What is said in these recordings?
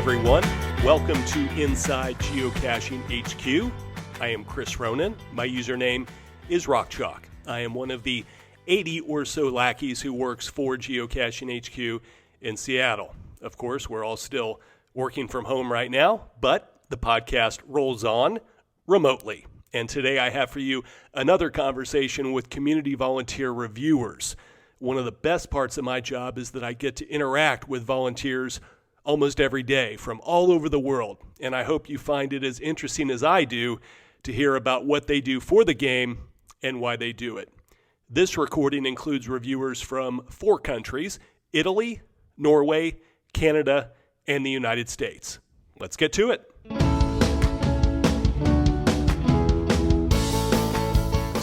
everyone. Welcome to Inside Geocaching HQ. I am Chris Ronan. My username is RockChalk. I am one of the 80 or so lackeys who works for Geocaching HQ in Seattle. Of course, we're all still working from home right now, but the podcast rolls on remotely. And today I have for you another conversation with community volunteer reviewers. One of the best parts of my job is that I get to interact with volunteers almost every day from all over the world. And I hope you find it as interesting as I do to hear about what they do for the game and why they do it. This recording includes reviewers from 4 countries: Italy, Norway, Canada, and the United States. Let's get to it.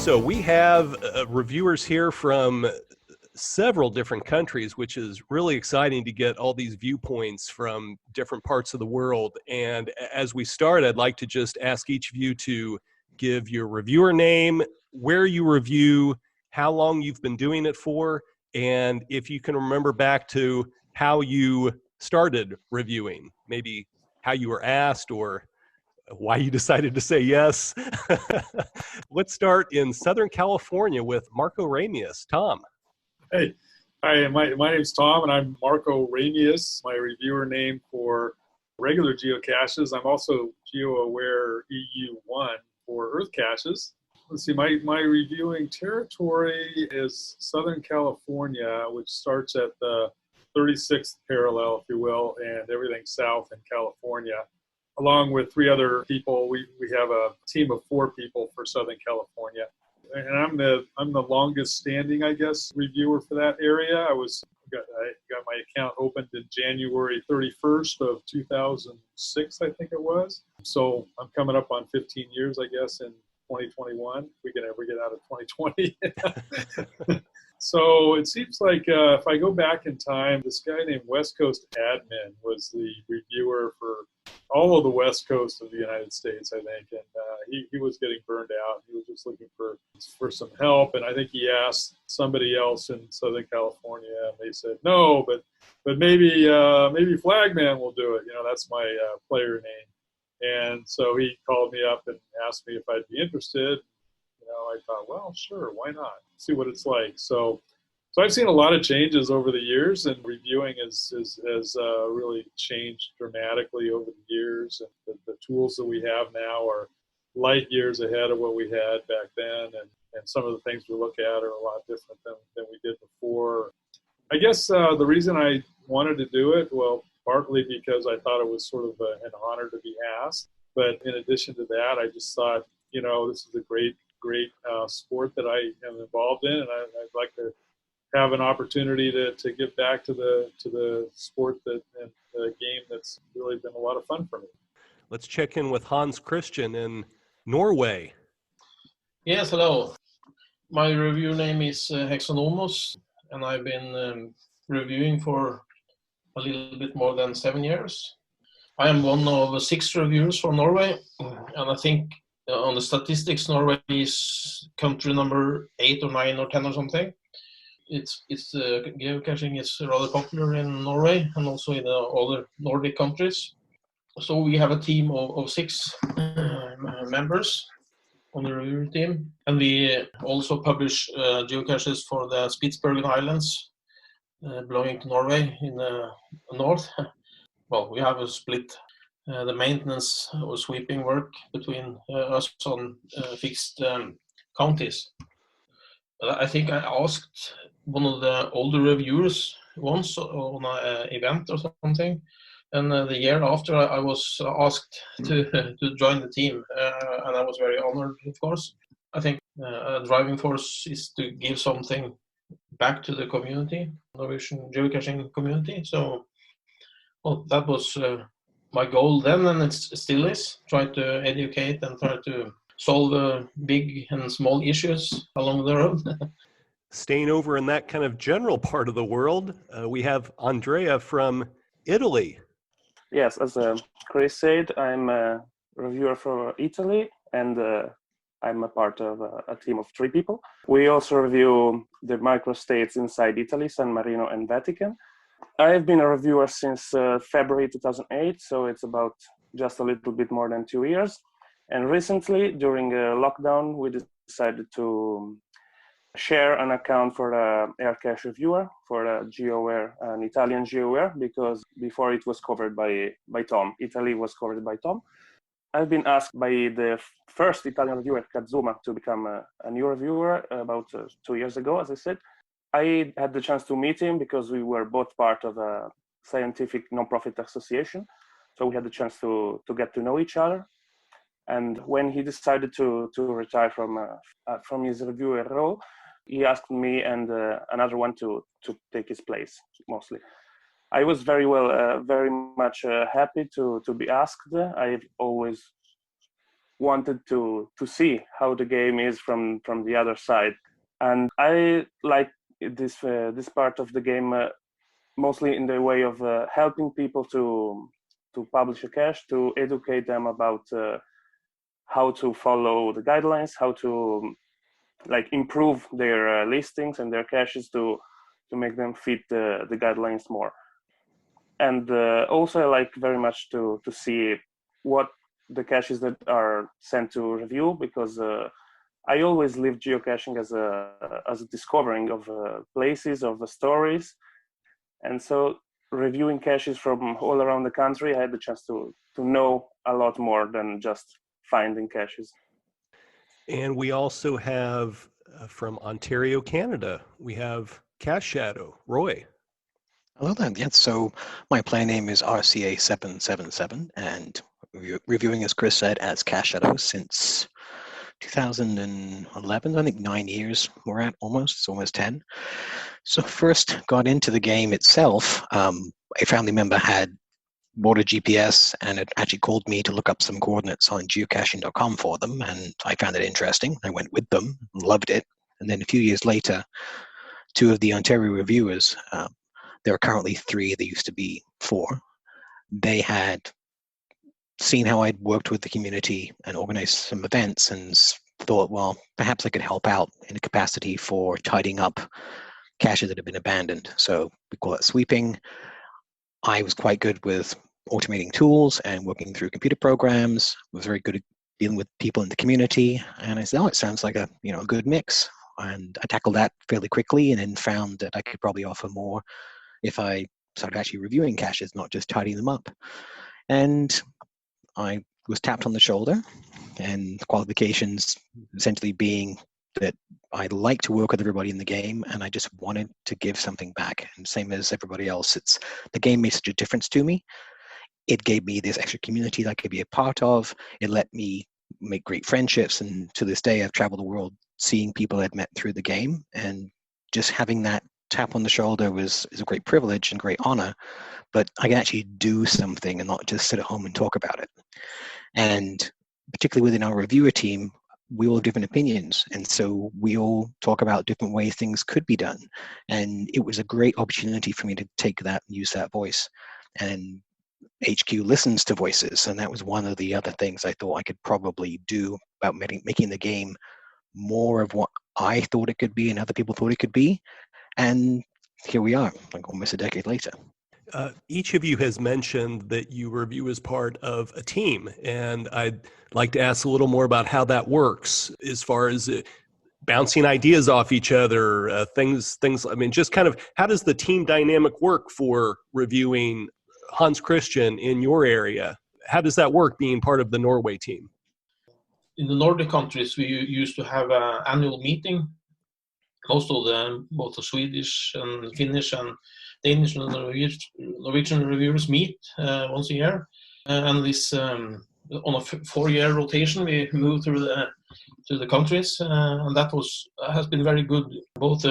So we have reviewers here from several different countries, which is really exciting to get all these viewpoints from different parts of the world. And as we start, I'd like to just ask each of you to give your reviewer name, where you review, how long you've been doing it for, and if you can remember back to how you started reviewing, maybe how you were asked or why you decided to say yes. Let's start in Southern California with Marko Ramius. Tom. Hey, hi, my name's Tom, and I'm Marko Ramius, my reviewer name for regular geocaches. I'm also GeoAware EU1 for EarthCaches. Let's see, my reviewing territory is Southern California, which starts at the 36th parallel, if you will, and everything south in California. Along with 3 other people, we have a team of 4 people for Southern California. And I'm the longest standing, I guess, reviewer for that area. I got my account opened in January 31st of 2006, I think it was. So I'm coming up on 15 years, I guess, in 2021. If we can ever get out of 2020. So it seems like if I go back in time, this guy named West Coast Admin was the reviewer for all of the West Coast of the United States, I think, and he was getting burned out. He was just looking for some help, and I think he asked somebody else in Southern California, and they said no, but maybe Flagman will do it. You know, that's my player name, and so he called me up and asked me if I'd be interested. You know, I thought, well, sure, why not? See what it's like. So I've seen a lot of changes over the years, and reviewing has really changed dramatically over the years. And the tools that we have now are light years ahead of what we had back then, and some of the things we look at are a lot different than we did before. I guess the reason I wanted to do it, well, partly because I thought it was sort of an honor to be asked, but in addition to that, I just thought, you know, this is a great sport that I am involved in, and I'd like to have an opportunity to give back to the sport and the game that's really been a lot of fun for me. Let's check in with Hans Christian in Norway. Yes, hello. My review name is Hexa Nomos, and I've been reviewing for a little bit more than 7 years. I am one of 6 reviewers from Norway, and I think on the statistics, Norway is country number 8 or 9 or 10 or something. Geocaching is rather popular in Norway and also in the other Nordic countries. So we have a team of 6 members on the review team, and we also publish geocaches for the Spitsbergen Islands belonging to Norway in the north. Well, we have a split the maintenance or sweeping work between us on fixed counties. I think I asked one of the older reviewers once on an event or something, and the year after I was asked to join the team, and I was very honored, of course. I think a driving force is to give something back to the community, Norwegian geocaching community. So, well, that was my goal then, and it still is, try to educate and try to solve big and small issues along the road. Staying over in that kind of general part of the world, we have Andrea from Italy. Yes, as Chris said, I'm a reviewer for Italy, and I'm a part of a team of 3 people. We also review the microstates inside Italy, San Marino and Vatican. I've been a reviewer since February 2008, so it's about just a little bit more than 2 years. And recently, during lockdown, we decided to share an account for the EarthCaching reviewer for GeoWare, an Italian GeoWare, because before it was covered by Tom. Italy was covered by Tom. I've been asked by the first Italian reviewer, Kazuma, to become a new reviewer about 2 years ago, as I said. I had the chance to meet him because we were both part of a scientific non-profit association. So we had the chance to get to know each other. And when he decided to retire from his reviewer role, he asked me and another one to take his place, mostly. I was very much happy to be asked. I've always wanted to see how the game is from the other side. And I like this part of the game mostly in the way of helping people to publish a cache, to educate them about how to follow the guidelines, how to improve their listings and their caches to make them fit the guidelines more. And also I like very much to see what the caches that are sent to review, because I always live geocaching as a discovering of places, of the stories. And so reviewing caches from all around the country, I had the chance to know a lot more than just finding caches. And we also have from Ontario, Canada, we have CacheShadow, Roy. Hello there. Yes, so my play name is RCA777, and reviewing, as Chris said, as CacheShadow since 2011. I think 9 years we're at almost. It's almost 10. So first got into the game itself. A family member had bought a GPS and it actually called me to look up some coordinates on geocaching.com for them, and I found it interesting. I went with them and loved it. And then a few years later, two of the Ontario reviewers, there are currently 3, there used to be 4, they had seen how I'd worked with the community and organized some events and thought, well, perhaps I could help out in a capacity for tidying up caches that have been abandoned. So we call it sweeping. I was quite good with automating tools and working through computer programs, was very good at dealing with people in the community. And I said, oh, it sounds like a good mix. And I tackled that fairly quickly, and then found that I could probably offer more if I started actually reviewing caches, not just tidying them up. And I was tapped on the shoulder, and the qualifications essentially being that I like to work with everybody in the game, and I just wanted to give something back. And same as everybody else, it's the game made such a difference to me. It gave me this extra community that I could be a part of. It let me make great friendships, and to this day, I've traveled the world seeing people I'd met through the game, and just having that tap on the shoulder is a great privilege and great honor. But I can actually do something and not just sit at home and talk about it. And particularly within our reviewer team, we all have different opinions, and so we all talk about different ways things could be done. And it was a great opportunity for me to take that and use that voice. And HQ listens to voices, and that was one of the other things I thought I could probably do about making the game more of what I thought it could be and other people thought it could be. And here we are, almost a decade later. Each of you has mentioned that you review as part of a team, and I'd like to ask a little more about how that works as far as bouncing ideas off each other, things. I mean, just kind of how does the team dynamic work for reviewing Hans Christian in your area? How does that work being part of the Norway team? In the Nordic countries, we used to have an annual meeting. Most of them, both the Swedish and Finnish and Danish and Norwegian reviewers meet once a year. And this on a 4-year rotation, we move through the countries, and that has been very good, both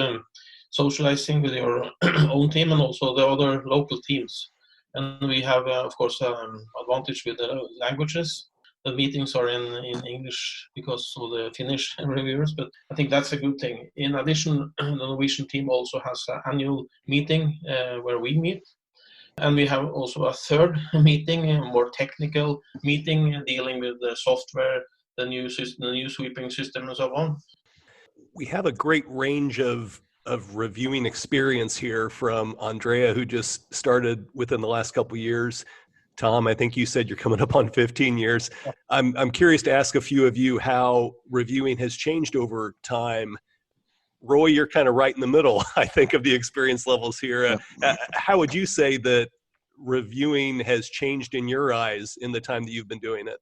socializing with your own team and also the other local teams. And we have, of course, advantage with the languages. The meetings are in English because of the Finnish reviewers, but I think that's a good thing. In addition, the Norwegian team also has an annual meeting where we meet. And we have also a third meeting, a more technical meeting, dealing with the software, the new sweeping system, and so on. We have a great range of of reviewing experience here from Andrea, who just started within the last couple of years. Tom, I think you said you're coming up on 15 years. I'm curious to ask a few of you how reviewing has changed over time. Roy, you're kind of right in the middle, I think, of the experience levels here. How would you say that reviewing has changed in your eyes in the time that you've been doing it?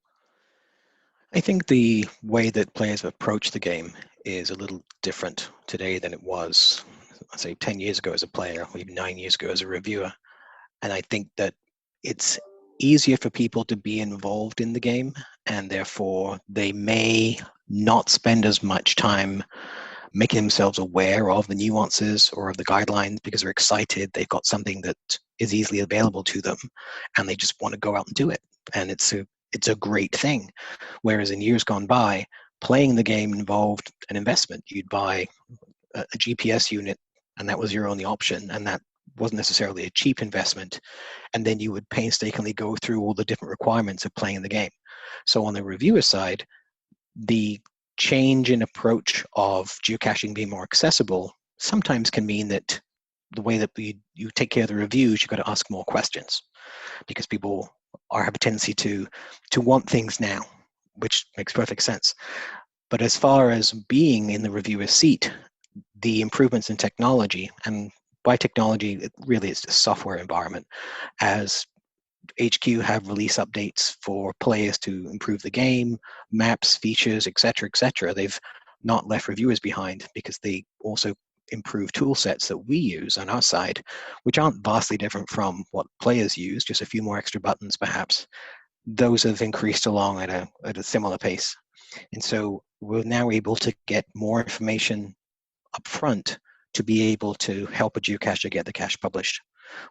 I think the way that players approach the game is a little different today than it was, I'd say, 10 years ago as a player, or even 9 years ago as a reviewer. And I think that it's easier for people to be involved in the game, and therefore they may not spend as much time making themselves aware of the nuances or of the guidelines because they're excited. They've got something that is easily available to them, and they just want to go out and do it. And it's a great thing. Whereas in years gone by, playing the game involved an investment. You'd buy a GPS unit, and that was your only option, and that wasn't necessarily a cheap investment. And then you would painstakingly go through all the different requirements of playing the game. So on the reviewer side, the change in approach of geocaching being more accessible sometimes can mean that the way that you take care of the reviews, you've got to ask more questions, because people have a tendency to want things now, which makes perfect sense. But as far as being in the reviewer's seat, the improvements in technology, and by technology, it really is a software environment, as HQ have release updates for players to improve the game, maps, features, etc., etc. They've not left reviewers behind, because they also improve tool sets that we use on our side, which aren't vastly different from what players use, just a few more extra buttons perhaps. Those have increased along at a similar pace. And so we're now able to get more information up front to be able to help a geocacher get the cache published.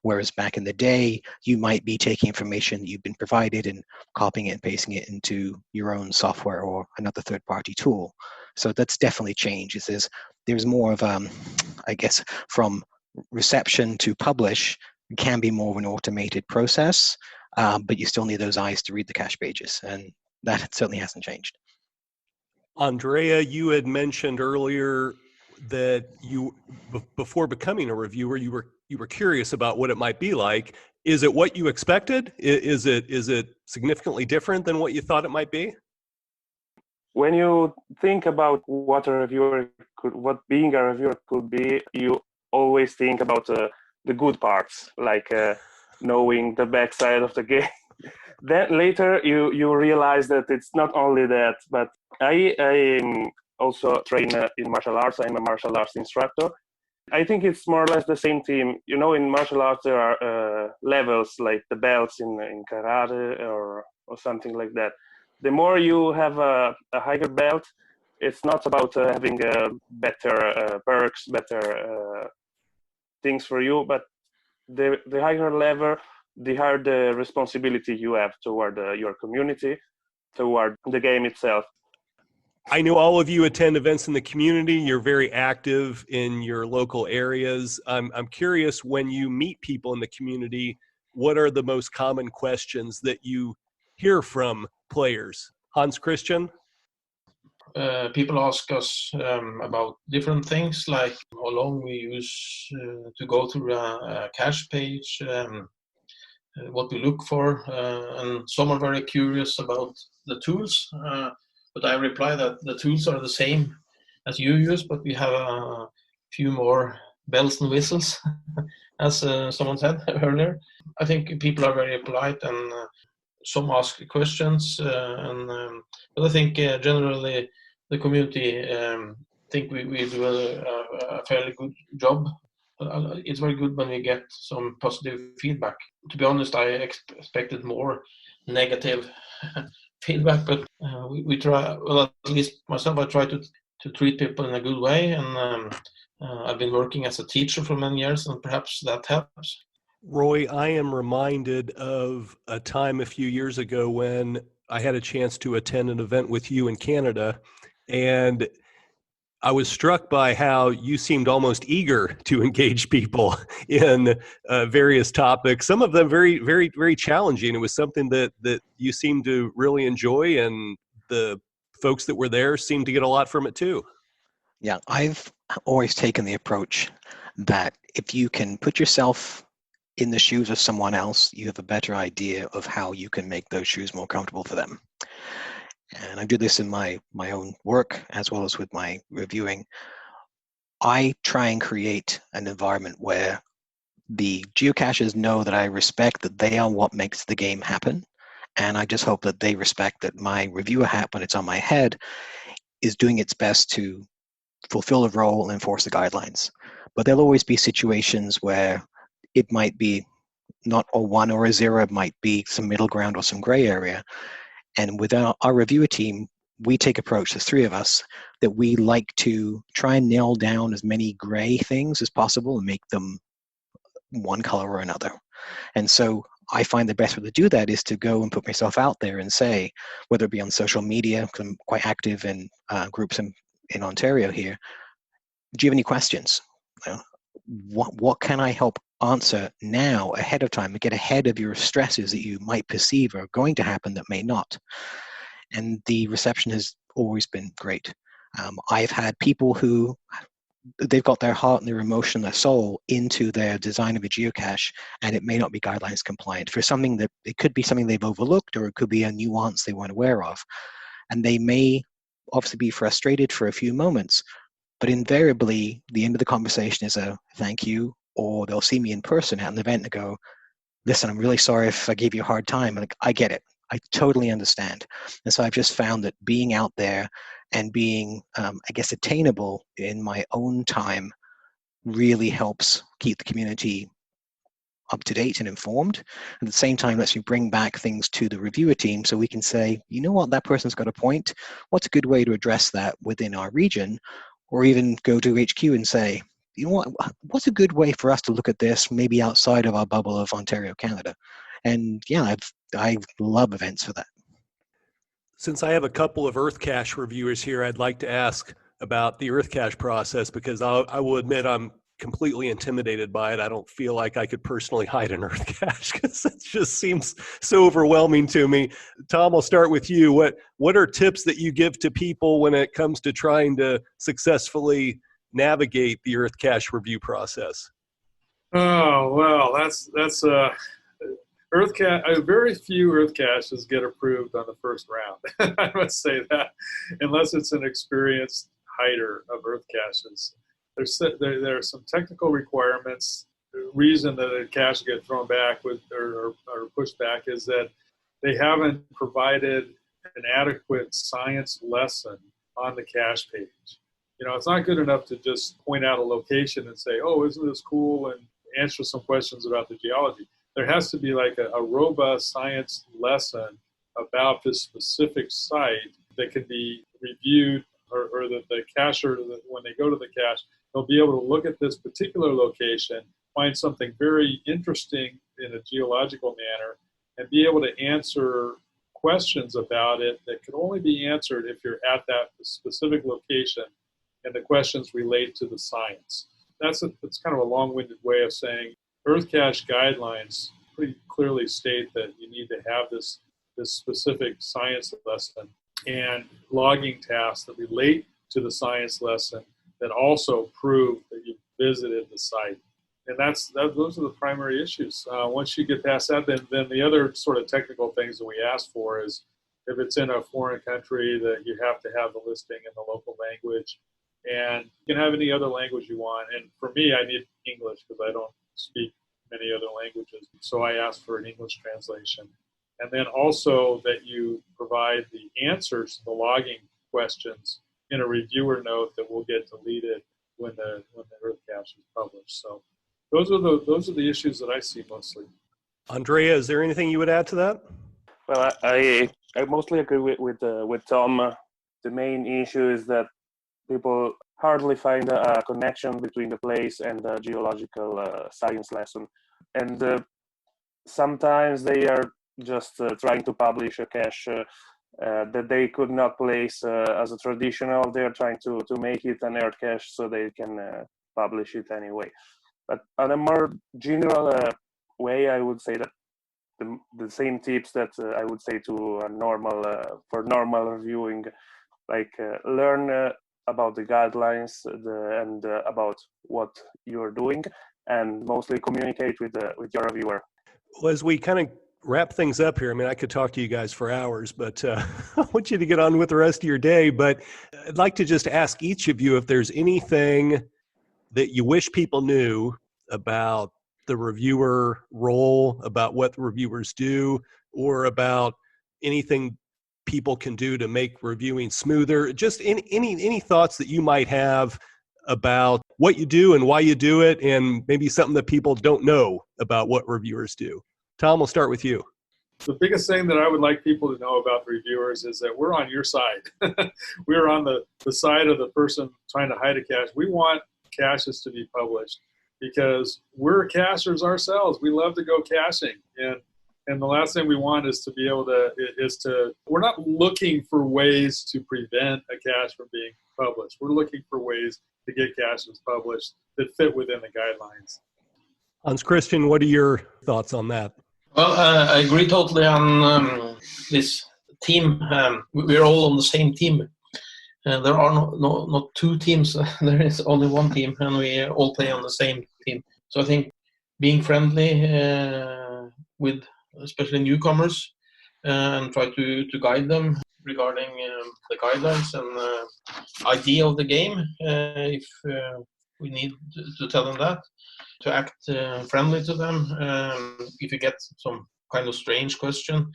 Whereas back in the day, you might be taking information that you've been provided and copying it and pasting it into your own software or another third-party tool. So that's definitely changed. There's more of, I guess, from reception to publish, it can be more of an automated process, but you still need those eyes to read the cache pages, and that certainly hasn't changed. Andrea, you had mentioned earlier that you, before becoming a reviewer, you were curious about what it might be like. Is it what you expected? Is it significantly different than what you thought it might be? When you think about what being a reviewer could be, you always think about the good parts, like knowing the backside of the game. Then later you realize that it's not only that, but I also train in martial arts. I'm a martial arts instructor. I think it's more or less the same thing. You know, in martial arts there are levels, like the belts in karate or something like that. The more you have a higher belt, it's not about having better perks, better things for you, but the higher level, the higher the responsibility you have toward your community, toward the game itself. I know all of you attend events in the community. You're very active in your local areas. I'm curious, when you meet people in the community, what are the most common questions that you hear from players? Hans Christian? People ask us about different things, like how long we use to go through a cache page, what we look for, and some are very curious about the tools. But I reply that the tools are the same as you use, but we have a few more bells and whistles, as someone said earlier. I think people are very polite, and some ask questions, but I think generally the community think we do a fairly good job. It's very good when we get some positive feedback. To be honest, I expected more negative feedback, but we try, well, at least myself, I try to treat people in a good way, and I've been working as a teacher for many years, and perhaps that helps. Roy, I am reminded of a time a few years ago when I had a chance to attend an event with you in Canada, and I was struck by how you seemed almost eager to engage people in various topics, some of them very, very, very challenging. It was something that you seemed to really enjoy, and the folks that were there seemed to get a lot from it too. Yeah, I've always taken the approach that if you can put yourself in the shoes of someone else, you have a better idea of how you can make those shoes more comfortable for them. And I do this in my own work as well as with my reviewing. I try and create an environment where the geocaches know that I respect that they are what makes the game happen. And I just hope that they respect that my reviewer hat, when it's on my head, is doing its best to fulfill the role and enforce the guidelines. But there'll always be situations where it might be not a 1 or a 0, it might be some middle ground or some gray area. And with our reviewer team, we take approach, the three of us, that we like to try and nail down as many gray things as possible and make them one color or another. And so I find the best way to do that is to go and put myself out there and say, whether it be on social media, because I'm quite active in groups in Ontario here, do you have any questions? You know, what can I help answer now ahead of time to get ahead of your stresses that you might perceive are going to happen that may not? And the reception has always been great. I've had people who they've got their heart and their emotion, their soul into their design of a geocache, and it may not be guidelines compliant for something that it could be something they've overlooked, or it could be a nuance they weren't aware of. And they may obviously be frustrated for a few moments, but invariably the end of the conversation is a thank you, or they'll see me in person at an event and go, listen, I'm really sorry if I gave you a hard time. Like, I get it. I totally understand. And so I've just found that being out there and being, I guess, attainable in my own time really helps keep the community up to date and informed. At the same time, lets me bring back things to the reviewer team so we can say, you know what, that person's got a point. What's a good way to address that within our region? Or even go to HQ and say, you know what, what's a good way for us to look at this, maybe outside of our bubble of Ontario, Canada? And yeah, I love events for that. Since I have a couple of EarthCache reviewers here, I'd like to ask about the EarthCache process, because I will admit I'm completely intimidated by it. I don't feel like I could personally hide an EarthCache because it just seems so overwhelming to me. Tom, I'll start with you. What are tips that you give to people when it comes to trying to successfully navigate the EarthCache review process? Oh well, that's very few Earth caches get approved on the first round. I must say that, unless it's an experienced hider of Earth caches. There are some technical requirements. The reason that a cache get thrown back or pushed back is that they haven't provided an adequate science lesson on the cache page. You know, it's not good enough to just point out a location and say, oh, isn't this cool, and answer some questions about the geology. There has to be like a robust science lesson about this specific site that can be reviewed, or that the cacher, when they go to the cache, they'll be able to look at this particular location, find something very interesting in a geological manner, and be able to answer questions about it that can only be answered if you're at that specific location and the questions relate to the science. That's kind of a long-winded way of saying EarthCache guidelines pretty clearly state that you need to have this specific science lesson and logging tasks that relate to the science lesson that also prove that you've visited the site. And those are the primary issues. Once you get past that, then the other sort of technical things that we ask for is, if it's in a foreign country, that you have to have the listing in the local language. And you can have any other language you want. And for me, I need English because I don't speak many other languages. So I ask for an English translation. And then also that you provide the answers to the logging questions in a reviewer note that will get deleted when the EarthCache is published. So those are the issues that I see mostly. Andrea, is there anything you would add to that? Well, I mostly agree with Tom. The main issue is that people hardly find a connection between the place and the geological science lesson. And sometimes they are just trying to publish a cache that they could not place as a traditional. They're trying to make it an EarthCache so they can publish it anyway. But on a more general way, I would say that the same tips that I would say to a normal for normal reviewing, like learn about the guidelines and about what you're doing, and mostly communicate with your reviewer. Well, as we kind of wrap things up here, I mean, I could talk to you guys for hours, but I want you to get on with the rest of your day. But I'd like to just ask each of you if there's anything that you wish people knew about the reviewer role, about what the reviewers do, or about anything people can do to make reviewing smoother. Just any thoughts that you might have about what you do and why you do it, and maybe something that people don't know about what reviewers do. Tom, we'll start with you. The biggest thing that I would like people to know about reviewers is that we're on your side. We're on the side of the person trying to hide a cache. We want caches to be published because we're cachers ourselves. We love to go caching. And the last thing we want is to be able to, we're not looking for ways to prevent a cache from being published. We're looking for ways to get caches published that fit within the guidelines. Hans Christian, what are your thoughts on that? Well, I agree totally on this team. We're all on the same team. There are not two teams. There is only one team, and we all play on the same team. So I think being friendly with especially newcomers and try to guide them regarding the guidelines and idea of the game, if we need to tell them that, to act friendly to them. If you get some kind of strange question,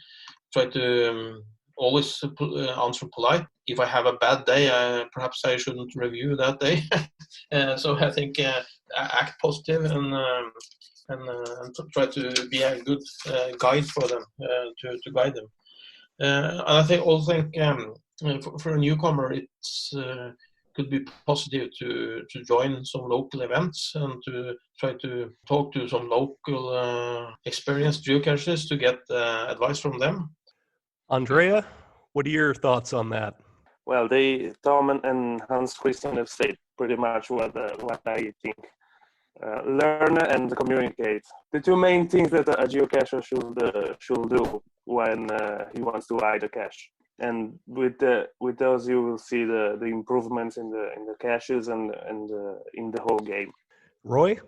try to always answer polite. If I have a bad day, perhaps I shouldn't review that day. So I think act positive and try to be a good guide for them, to guide them. And I think for a newcomer, it's could be positive to join some local events and to try to talk to some local experienced geocachers to get advice from them. Andrea, what are your thoughts on that? Well, Tom and Hans Christian have said pretty much what I think. Learn and communicate. The two main things that a geocacher should do when he wants to hide a cache. And with those, you will see the improvements in the caches and in the whole game. Roy?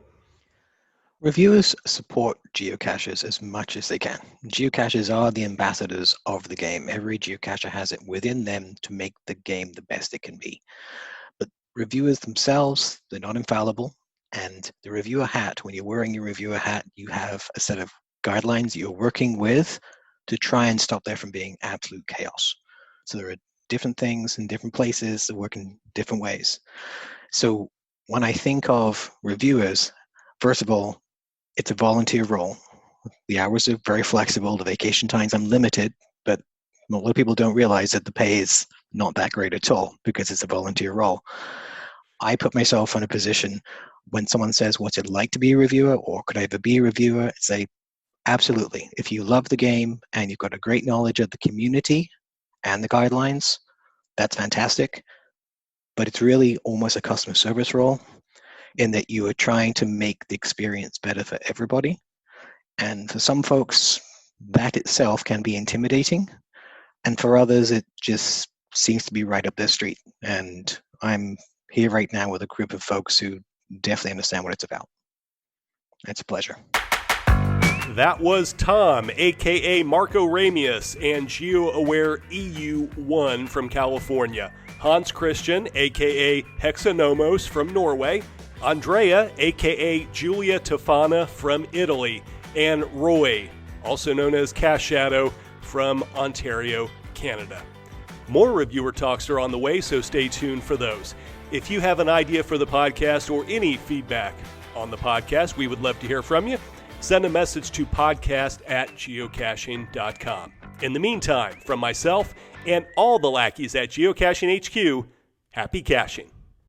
Reviewers support geocaches as much as they can. Geocaches are the ambassadors of the game. Every geocacher has it within them to make the game the best it can be. But reviewers themselves, they're not infallible. And the reviewer hat, when you're wearing your reviewer hat, you have a set of guidelines you're working with to try and stop there from being absolute chaos. So there are different things in different places that work in different ways. So when I think of reviewers, first of all, it's a volunteer role. The hours are very flexible, the vacation times are limited, but a lot of people don't realize that the pay is not that great at all because it's a volunteer role. I put myself in a position when someone says, what's it like to be a reviewer, or could I ever be a reviewer? Say, absolutely. If you love the game and you've got a great knowledge of the community and the guidelines, that's fantastic. But it's really almost a customer service role in that you are trying to make the experience better for everybody. And for some folks, that itself can be intimidating. And for others, it just seems to be right up their street. And I'm here right now with a group of folks who definitely understand what it's about. It's a pleasure. That was Tom, aka Marko Ramius, and GeoAware EU1 from California. Hans Christian, aka Hexa Nomos from Norway. Andrea, aka Julia Tofana from Italy. And Roy, also known as CacheShadow from Ontario, Canada. More reviewer talks are on the way, so stay tuned for those. If you have an idea for the podcast or any feedback on the podcast, we would love to hear from you. Send a message to podcast@geocaching.com. In the meantime, from myself and all the lackeys at Geocaching HQ, happy caching.